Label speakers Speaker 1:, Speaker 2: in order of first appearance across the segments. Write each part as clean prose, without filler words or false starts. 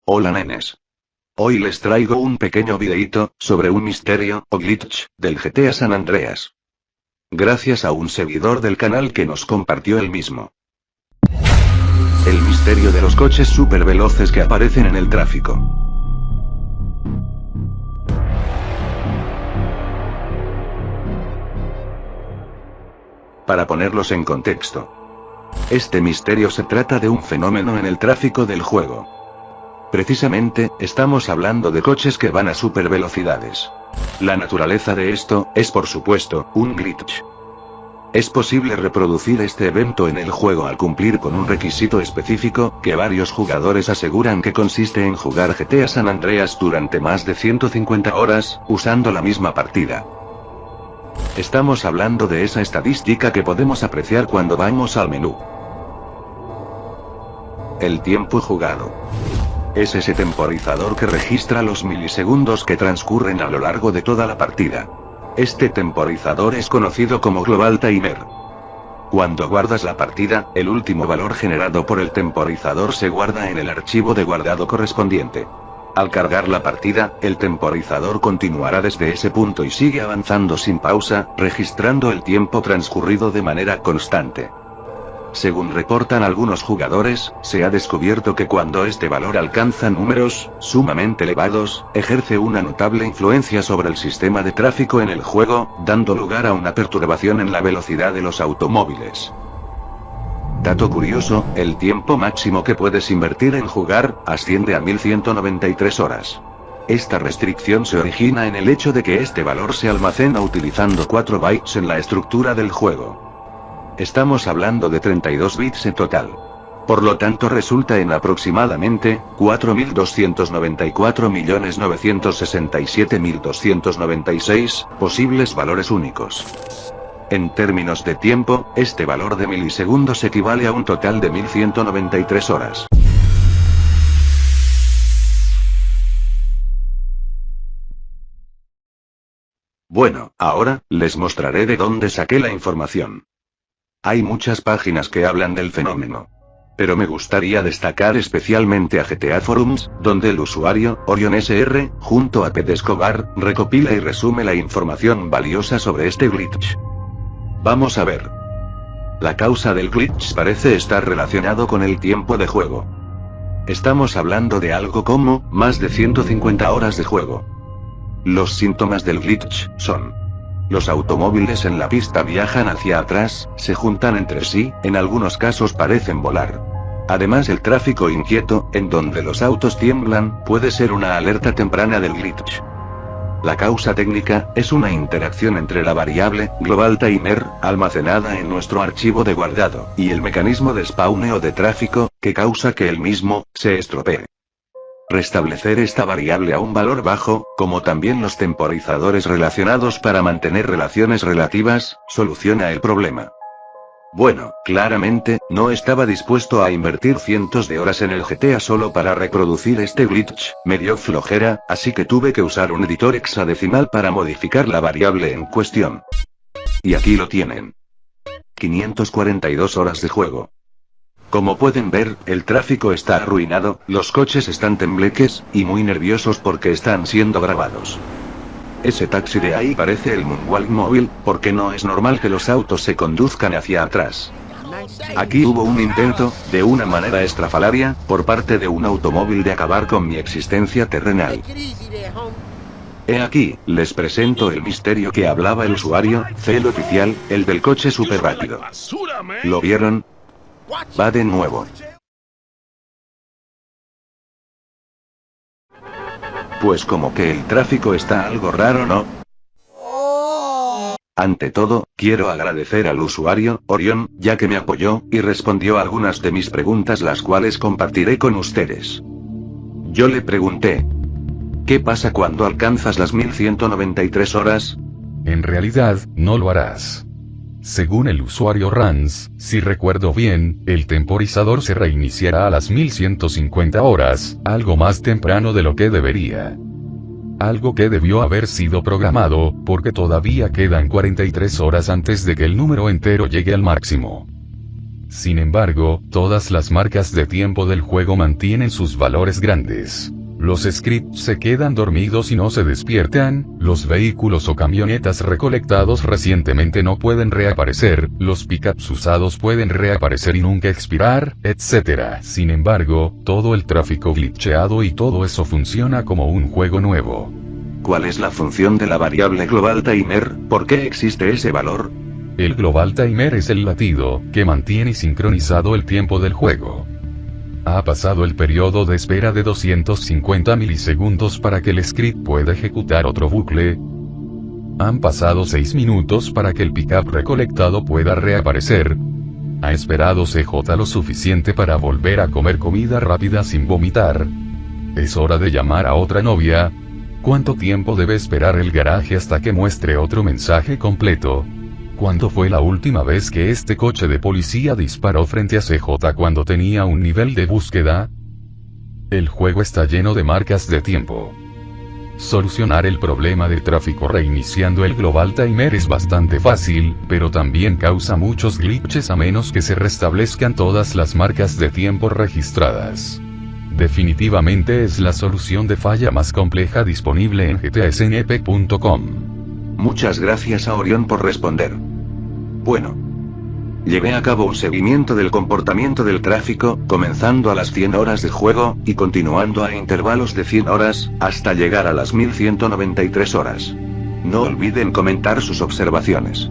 Speaker 1: Hola nenes. Hoy les traigo un pequeño videíto, sobre un misterio, o glitch, del GTA San Andreas. Gracias a un seguidor del canal que nos compartió el mismo. El misterio de los coches super veloces que aparecen en el tráfico. Para ponerlos en contexto. Este misterio se trata de un fenómeno en el tráfico del juego. Precisamente, estamos hablando de coches que van a super velocidades. La naturaleza de esto, es por supuesto, un glitch. Es posible reproducir este evento en el juego al cumplir con un requisito específico, que varios jugadores aseguran que consiste en jugar GTA San Andreas durante más de 150 horas, usando la misma partida. Estamos hablando de esa estadística que podemos apreciar cuando vamos al menú. El tiempo jugado. Es ese temporizador que registra los milisegundos que transcurren a lo largo de toda la partida. Este temporizador es conocido como Global Timer. Cuando guardas la partida, el último valor generado por el temporizador se guarda en el archivo de guardado correspondiente. Al cargar la partida, el temporizador continuará desde ese punto y sigue avanzando sin pausa, registrando el tiempo transcurrido de manera constante. Según reportan algunos jugadores, se ha descubierto que cuando este valor alcanza números sumamente elevados, ejerce una notable influencia sobre el sistema de tráfico en el juego, dando lugar a una perturbación en la velocidad de los automóviles. Dato curioso, el tiempo máximo que puedes invertir en jugar, asciende a 1193 horas. Esta restricción se origina en el hecho de que este valor se almacena utilizando 4 bytes en la estructura del juego. Estamos hablando de 32 bits en total. Por lo tanto resulta en aproximadamente 4.294.967.296 posibles valores únicos. En términos de tiempo, este valor de milisegundos equivale a un total de 1193 horas. Bueno, ahora, les mostraré de dónde saqué la información. Hay muchas páginas que hablan del fenómeno. Pero me gustaría destacar especialmente a GTA Forums, donde el usuario, Orion SR, junto a Ped Escobar, recopila y resume la información valiosa sobre este glitch. Vamos a ver. La causa del glitch parece estar relacionado con el tiempo de juego. Estamos hablando de algo como, más de 150 horas de juego. Los síntomas del glitch son: los automóviles en la pista viajan hacia atrás, se juntan entre sí, en algunos casos parecen volar. Además, el tráfico inquieto, en donde los autos tiemblan, puede ser una alerta temprana del glitch. La causa técnica, es una interacción entre la variable, Global Timer, almacenada en nuestro archivo de guardado, y el mecanismo de spawneo de tráfico, que causa que el mismo, se estropee. Restablecer esta variable a un valor bajo, como también los temporizadores relacionados para mantener relaciones relativas, soluciona el problema. Bueno, claramente, no estaba dispuesto a invertir cientos de horas en el GTA solo para reproducir este glitch, me dio flojera, así que tuve que usar un editor hexadecimal para modificar la variable en cuestión. Y aquí lo tienen. 542 horas de juego. Como pueden ver, el tráfico está arruinado, los coches están tembleques, y muy nerviosos porque están siendo grabados. Ese taxi de ahí parece el Moonwalk móvil, porque no es normal que los autos se conduzcan hacia atrás. Aquí hubo un intento, de una manera estrafalaria, por parte de un automóvil de acabar con mi existencia terrenal. He aquí, les presento el misterio que hablaba el usuario, Cel Oficial, el del coche super rápido. ¿Lo vieron? Va de nuevo. Pues como que el tráfico está algo raro, ¿no? Ante todo, quiero agradecer al usuario, Orion, ya que me apoyó, y respondió a algunas de mis preguntas, las cuales compartiré con ustedes. Yo le pregunté: ¿qué pasa cuando alcanzas las 1193 horas?
Speaker 2: En realidad, no lo harás. Según el usuario Rans, si recuerdo bien, el temporizador se reiniciará a las 1150 horas, algo más temprano de lo que debería. Algo que debió haber sido programado, porque todavía quedan 43 horas antes de que el número entero llegue al máximo. Sin embargo, todas las marcas de tiempo del juego mantienen sus valores grandes. Los scripts se quedan dormidos y no se despiertan, los vehículos o camionetas recolectados recientemente no pueden reaparecer, los pickups usados pueden reaparecer y nunca expirar, etc. Sin embargo, todo el tráfico glitcheado y todo eso funciona como un juego nuevo.
Speaker 1: ¿Cuál es la función de la variable Global Timer? ¿Por qué existe ese valor?
Speaker 2: El Global Timer es el latido, que mantiene sincronizado el tiempo del juego. Ha pasado el periodo de espera de 250 milisegundos para que el script pueda ejecutar otro bucle. Han pasado 6 minutos para que el pickup recolectado pueda reaparecer. Ha esperado CJ lo suficiente para volver a comer comida rápida sin vomitar. Es hora de llamar a otra novia. ¿Cuánto tiempo debe esperar el garaje hasta que muestre otro mensaje completo? ¿Cuándo fue la última vez que este coche de policía disparó frente a CJ cuando tenía un nivel de búsqueda? El juego está lleno de marcas de tiempo. Solucionar el problema de tráfico reiniciando el Global Timer es bastante fácil, pero también causa muchos glitches a menos que se restablezcan todas las marcas de tiempo registradas. Definitivamente es la solución de falla más compleja disponible en gtasnp.com.
Speaker 1: Muchas gracias a Orión por responder. Bueno. Llevé a cabo un seguimiento del comportamiento del tráfico, comenzando a las 100 horas de juego, y continuando a intervalos de 100 horas, hasta llegar a las 1193 horas. No olviden comentar sus observaciones.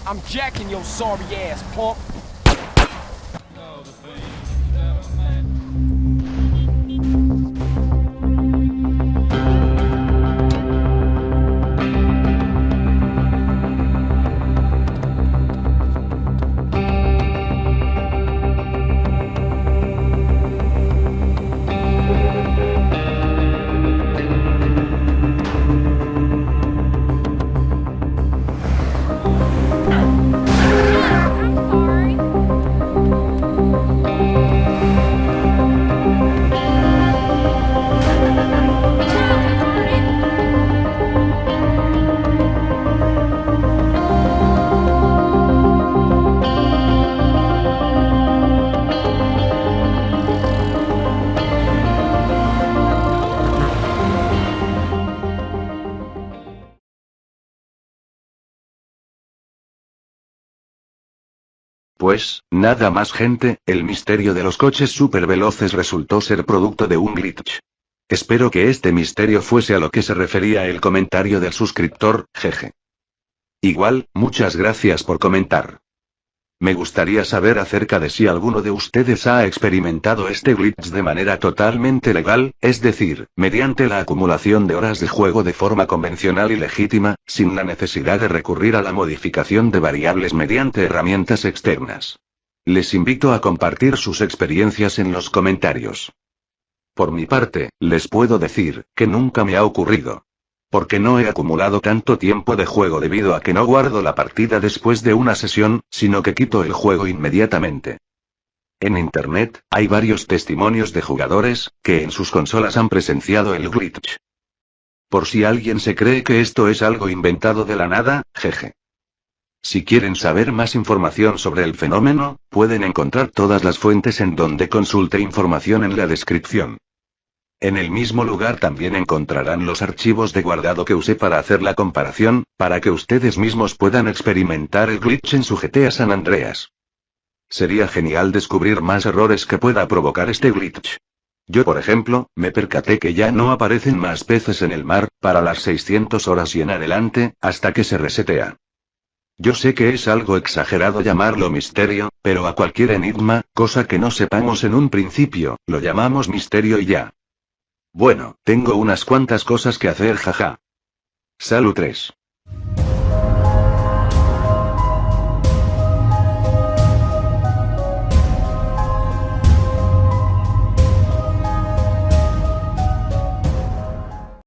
Speaker 3: I'm jacking your sorry ass, punk.
Speaker 1: Pues, nada más gente, el misterio de los coches superveloces resultó ser producto de un glitch. Espero que este misterio fuese a lo que se refería el comentario del suscriptor, jeje. Igual, muchas gracias por comentar. Me gustaría saber acerca de si alguno de ustedes ha experimentado este glitch de manera totalmente legal, es decir, mediante la acumulación de horas de juego de forma convencional y legítima, sin la necesidad de recurrir a la modificación de variables mediante herramientas externas. Les invito a compartir sus experiencias en los comentarios. Por mi parte, les puedo decir, que nunca me ha ocurrido. Porque no he acumulado tanto tiempo de juego debido a que no guardo la partida después de una sesión, sino que quito el juego inmediatamente. En internet, hay varios testimonios de jugadores, que en sus consolas han presenciado el glitch. Por si alguien se cree que esto es algo inventado de la nada, jeje. Si quieren saber más información sobre el fenómeno, pueden encontrar todas las fuentes en donde consulte información en la descripción. En el mismo lugar también encontrarán los archivos de guardado que usé para hacer la comparación, para que ustedes mismos puedan experimentar el glitch en su GTA San Andreas. Sería genial descubrir más errores que pueda provocar este glitch. Yo por ejemplo, me percaté que ya no aparecen más peces en el mar, para las 600 horas y en adelante, hasta que se resetea. Yo sé que es algo exagerado llamarlo misterio, pero a cualquier enigma, cosa que no sepamos en un principio, lo llamamos misterio y ya. Bueno, tengo unas cuantas cosas que hacer, jaja. Salud 3.